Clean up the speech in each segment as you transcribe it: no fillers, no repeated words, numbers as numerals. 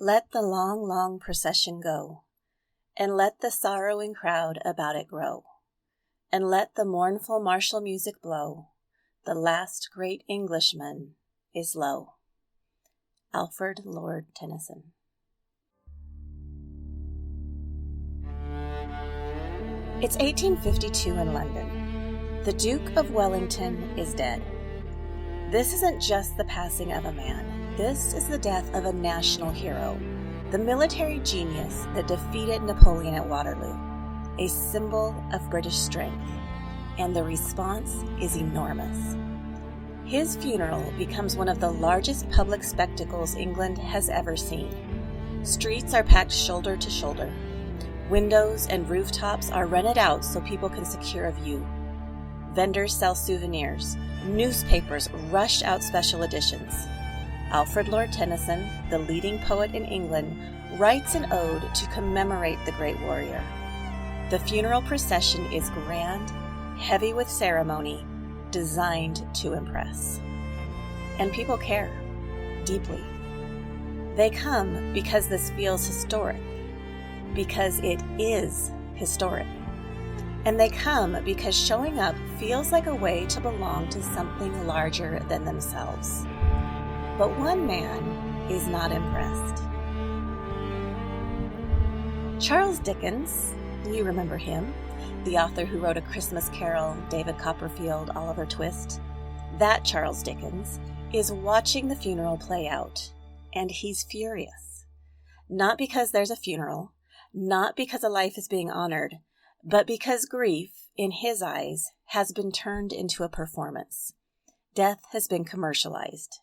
Let the long, long procession go, and let the sorrowing crowd about it grow, and let the mournful martial music blow. The last great Englishman is low. Alfred Lord Tennyson. It's 1852 in London. The Duke of Wellington is dead. This isn't just the passing of a man. This is the death of a national hero, the military genius that defeated Napoleon at Waterloo, a symbol of British strength, and the response is enormous. His funeral becomes one of the largest public spectacles England has ever seen. Streets are packed shoulder to shoulder. Windows and rooftops are rented out so people can secure a view. Vendors sell souvenirs. Newspapers rush out special editions. Alfred Lord Tennyson, the leading poet in England, writes an ode to commemorate the great warrior. The funeral procession is grand, heavy with ceremony, designed to impress. And people care, deeply. They come because this feels historic, because it is historic. And they come because showing up feels like a way to belong to something larger than themselves. But one man is not impressed. Charles Dickens, you remember him, the author who wrote A Christmas Carol, David Copperfield, Oliver Twist. That Charles Dickens is watching the funeral play out, and he's furious. Not because there's a funeral, not because a life is being honored, but because grief, in his eyes, has been turned into a performance. Death has been commercialized.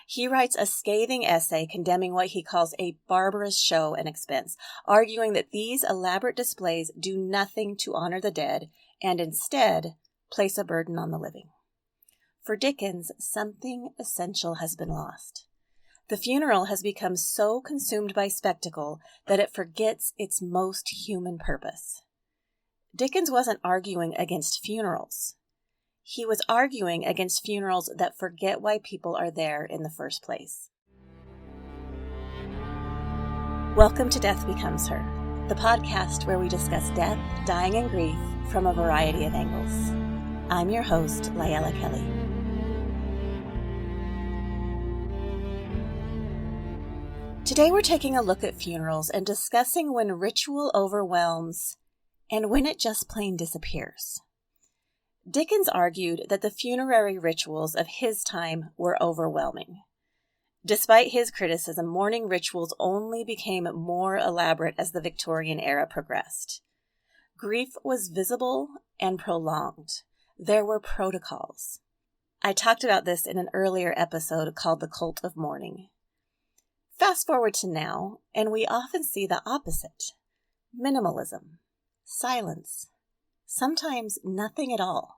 He writes a scathing essay condemning what he calls a barbarous show and expense, arguing that these elaborate displays do nothing to honor the dead and instead place a burden on the living. For Dickens, something essential has been lost. The funeral has become so consumed by spectacle that it forgets its most human purpose. Dickens wasn't arguing against funerals. He was arguing against funerals that forget why people are there in the first place. Welcome to Death Becomes Her, the podcast where we discuss death, dying, and grief from a variety of angles. I'm your host, Layla Kelly. Today we're taking a look at funerals and discussing when ritual overwhelms and when it just plain disappears. Dickens argued that the funerary rituals of his time were overwhelming. Despite his criticism, mourning rituals only became more elaborate as the Victorian era progressed. Grief was visible and prolonged. There were protocols. I talked about this in an earlier episode called The Cult of Mourning. Fast forward to now, and we often see the opposite. Minimalism, silence, sometimes nothing at all.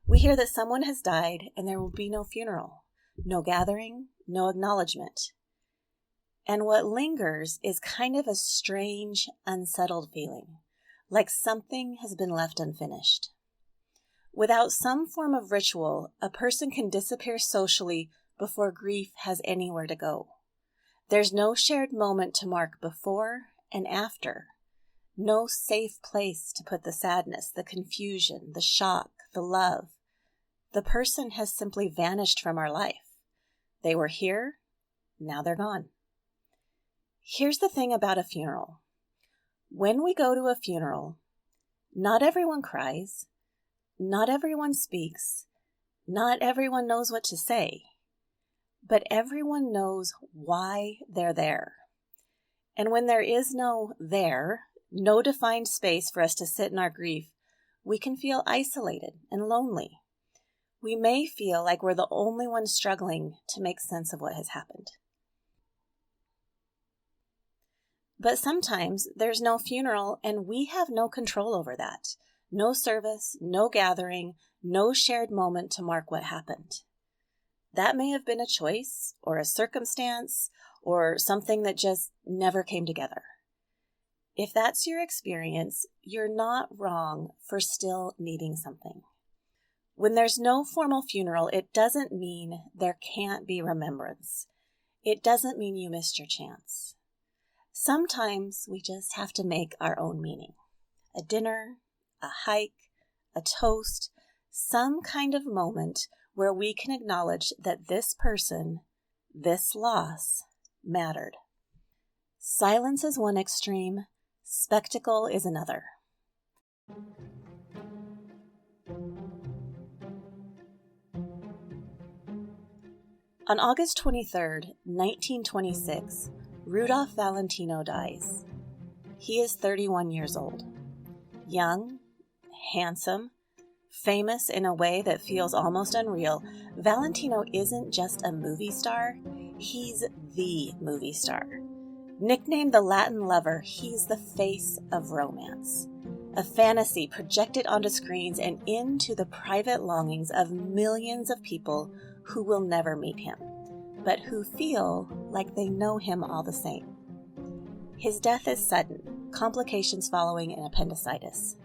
We hear that someone has died and there will be no funeral, no gathering, no acknowledgement. And what lingers is kind of a strange, unsettled feeling, like something has been left unfinished. Without some form of ritual, a person can disappear socially before grief has anywhere to go. There's no shared moment to mark before and after. No safe place to put the sadness, the confusion, the shock, the love. The person has simply vanished from our life. They were here, now they're gone. Here's the thing about a funeral. When we go to a funeral, not everyone cries, not everyone speaks, not everyone knows what to say. But everyone knows why they're there. And when there is no there, no defined space for us to sit in our grief, we can feel isolated and lonely. We may feel like we're the only ones struggling to make sense of what has happened. But sometimes there's no funeral and we have no control over that. No service, no gathering, no shared moment to mark what happened. That may have been a choice or a circumstance or something that just never came together. If that's your experience, you're not wrong for still needing something. When there's no formal funeral, it doesn't mean there can't be remembrance. It doesn't mean you missed your chance. Sometimes we just have to make our own meaning. A dinner, a hike, a toast, some kind of moment where we can acknowledge that this person, this loss, mattered. Silence is one extreme, spectacle is another. On August 23rd, 1926, Rudolph Valentino dies. He is 31 years old. Young, handsome, famous in a way that feels almost unreal, Valentino isn't just a movie star, he's the movie star. Nicknamed the Latin lover, he's the face of romance. A fantasy projected onto screens and into the private longings of millions of people who will never meet him, but who feel like they know him all the same. His death is sudden, complications following an appendicitis,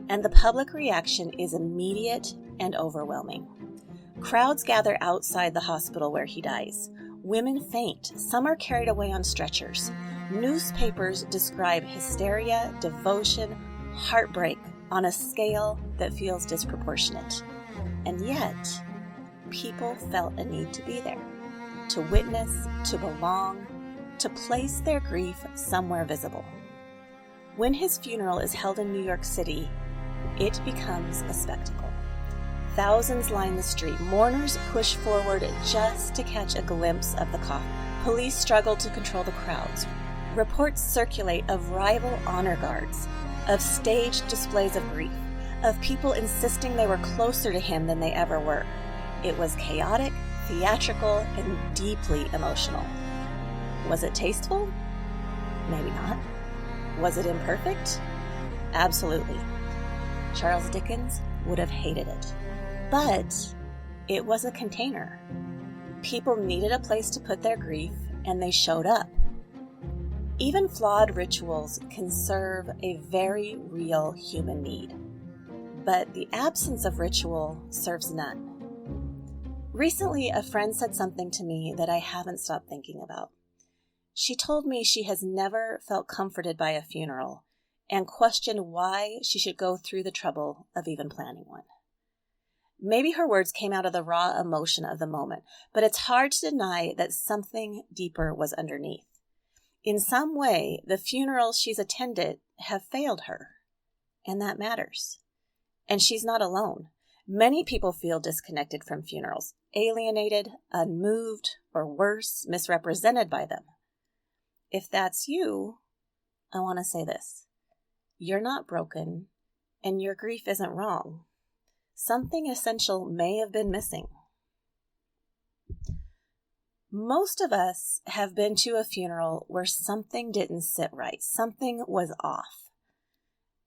and the public reaction is immediate and overwhelming. Crowds gather outside the hospital where he dies. Women faint, some are carried away on stretchers. Newspapers describe hysteria, devotion, heartbreak on a scale that feels disproportionate. And yet, people felt a need to be there, to witness, to belong, to place their grief somewhere visible. When his funeral is held in New York City, it becomes a spectacle. Thousands line the street. Mourners push forward just to catch a glimpse of the coffin. Police struggle to control the crowds. Reports circulate of rival honor guards, of staged displays of grief, of people insisting they were closer to him than they ever were. It was chaotic, theatrical, and deeply emotional. Was it tasteful? Maybe not. Was it imperfect? Absolutely. Charles Dickens would have hated it. But it was a container. People needed a place to put their grief, and they showed up. Even flawed rituals can serve a very real human need. But the absence of ritual serves none. Recently, a friend said something to me that I haven't stopped thinking about. She told me she has never felt comforted by a funeral and questioned why she should go through the trouble of even planning one. Maybe her words came out of the raw emotion of the moment, but it's hard to deny that something deeper was underneath. In some way, the funerals she's attended have failed her, and that matters. And she's not alone. Many people feel disconnected from funerals, alienated, unmoved, or worse, misrepresented by them. If that's you, I want to say this. You're not broken, and your grief isn't wrong. Something essential may have been missing. Most of us have been to a funeral where something didn't sit right, something was off.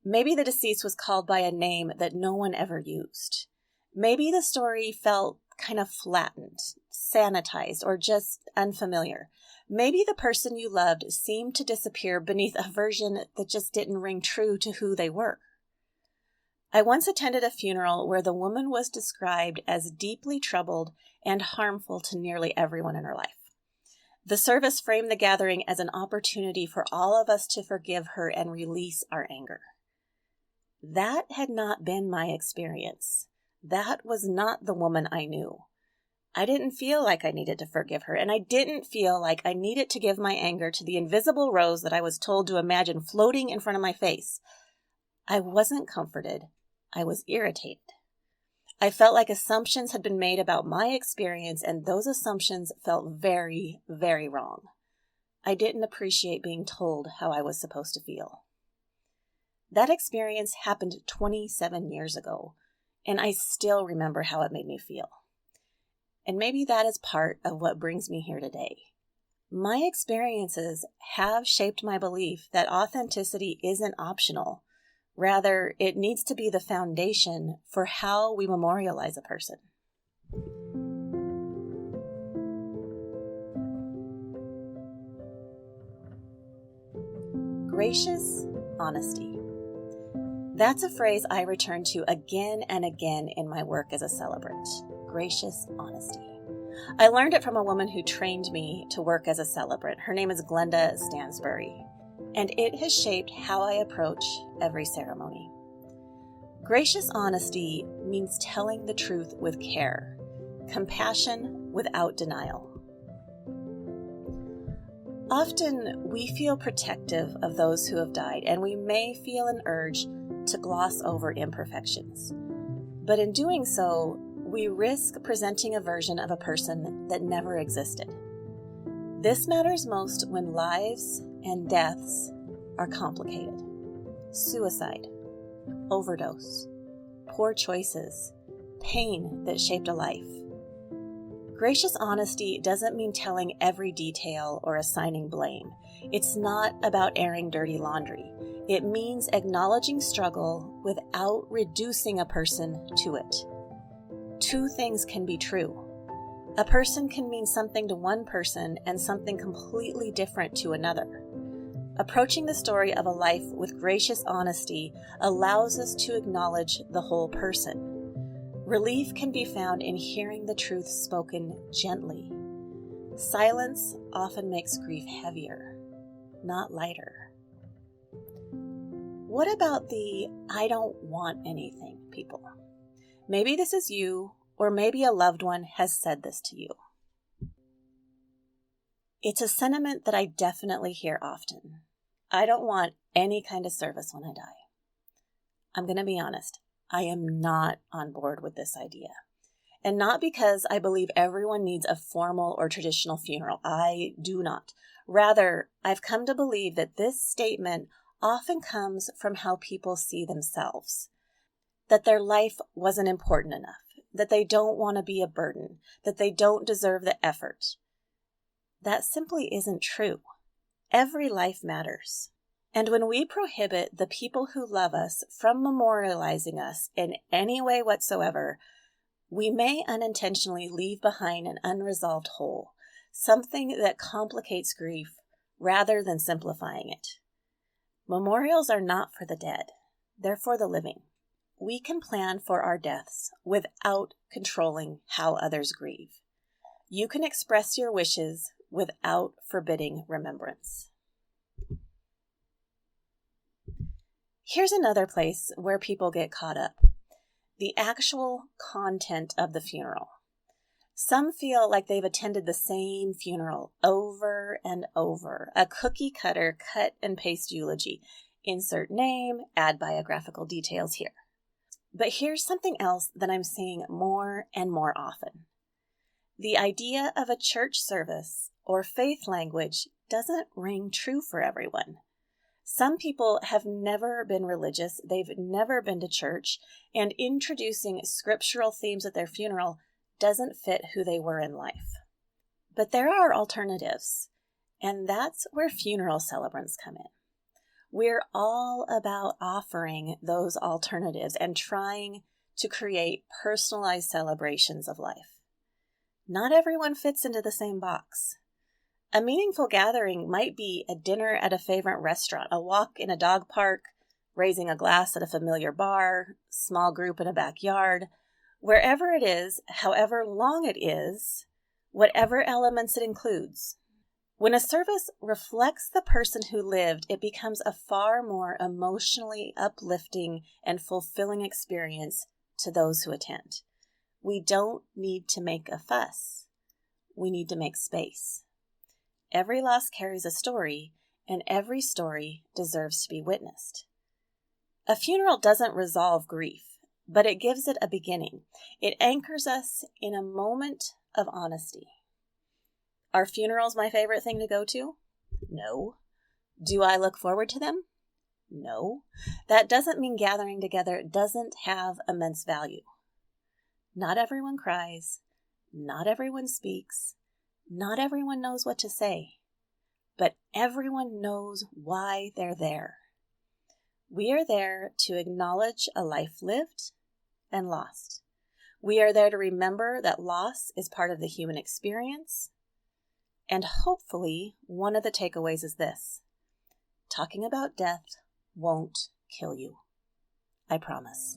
Maybe the deceased was called by a name that no one ever used. Maybe the story felt kind of flattened, sanitized, or just unfamiliar. Maybe the person you loved seemed to disappear beneath a version that just didn't ring true to who they were. I once attended a funeral where the woman was described as deeply troubled and harmful to nearly everyone in her life. The service framed the gathering as an opportunity for all of us to forgive her and release our anger. That had not been my experience. That was not the woman I knew. I didn't feel like I needed to forgive her, and I didn't feel like I needed to give my anger to the invisible rose that I was told to imagine floating in front of my face. I wasn't comforted. I was irritated. I felt like assumptions had been made about my experience, and those assumptions felt very, very wrong. I didn't appreciate being told how I was supposed to feel. That experience happened 27 years ago, and I still remember how it made me feel. And maybe that is part of what brings me here today. My experiences have shaped my belief that authenticity isn't optional. Rather, it needs to be the foundation for how we memorialize a person. Gracious honesty. That's a phrase I return to again and again in my work as a celebrant. Gracious honesty. I learned it from a woman who trained me to work as a celebrant. Her name is Glenda Stansbury, and it has shaped how I approach every ceremony. Gracious honesty means telling the truth with care, compassion without denial. Often we feel protective of those who have died, and we may feel an urge to gloss over imperfections. But in doing so, we risk presenting a version of a person that never existed. This matters most when lives and deaths are complicated. Suicide, overdose, poor choices, pain that shaped a life. Gracious honesty doesn't mean telling every detail or assigning blame. It's not about airing dirty laundry. It means acknowledging struggle without reducing a person to it. Two things can be true. A person can mean something to one person and something completely different to another. Approaching the story of a life with gracious honesty allows us to acknowledge the whole person. Relief can be found in hearing the truth spoken gently. Silence often makes grief heavier, not lighter. What about the "I don't want anything" people? Maybe this is you, or maybe a loved one has said this to you. It's a sentiment that I definitely hear often. I don't want any kind of service when I die. I'm going to be honest. I am not on board with this idea. And not because I believe everyone needs a formal or traditional funeral. I do not. Rather, I've come to believe that this statement often comes from how people see themselves. That their life wasn't important enough. That they don't want to be a burden. That they don't deserve the effort. That simply isn't true. Every life matters. And when we prohibit the people who love us from memorializing us in any way whatsoever, we may unintentionally leave behind an unresolved hole, something that complicates grief rather than simplifying it. Memorials are not for the dead. They're for the living. We can plan for our deaths without controlling how others grieve. You can express your wishes without forbidding remembrance. Here's another place where people get caught up. The actual content of the funeral. Some feel like they've attended the same funeral over and over. A cookie cutter cut and paste eulogy. Insert name, add biographical details here. But here's something else that I'm seeing more and more often. The idea of a church service or faith language doesn't ring true for everyone. Some people have never been religious, they've never been to church, and introducing scriptural themes at their funeral doesn't fit who they were in life. But there are alternatives, and that's where funeral celebrants come in. We're all about offering those alternatives and trying to create personalized celebrations of life. Not everyone fits into the same box. A meaningful gathering might be a dinner at a favorite restaurant, a walk in a dog park, raising a glass at a familiar bar, small group in a backyard. Wherever it is, however long it is, whatever elements it includes. When a service reflects the person who lived, it becomes a far more emotionally uplifting and fulfilling experience to those who attend. We don't need to make a fuss. We need to make space. Every loss carries a story, and every story deserves to be witnessed. A funeral doesn't resolve grief, but it gives it a beginning. It anchors us in a moment of honesty. Are funerals my favorite thing to go to? No. Do I look forward to them? No. That doesn't mean gathering together doesn't have immense value. Not everyone cries. Not everyone speaks. Not everyone knows what to say, but everyone knows why they're there. We are there to acknowledge a life lived and lost. We are there to remember that loss is part of the human experience. And hopefully, one of the takeaways is this: talking about death won't kill you. I promise.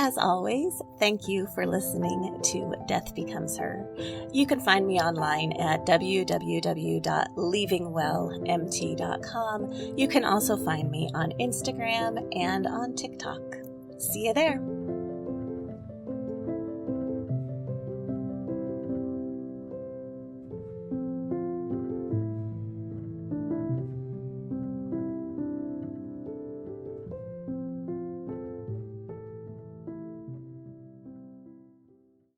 As always, thank you for listening to Death Becomes Her. You can find me online at www.leavingwellmt.com. You can also find me on Instagram and on TikTok. See you there.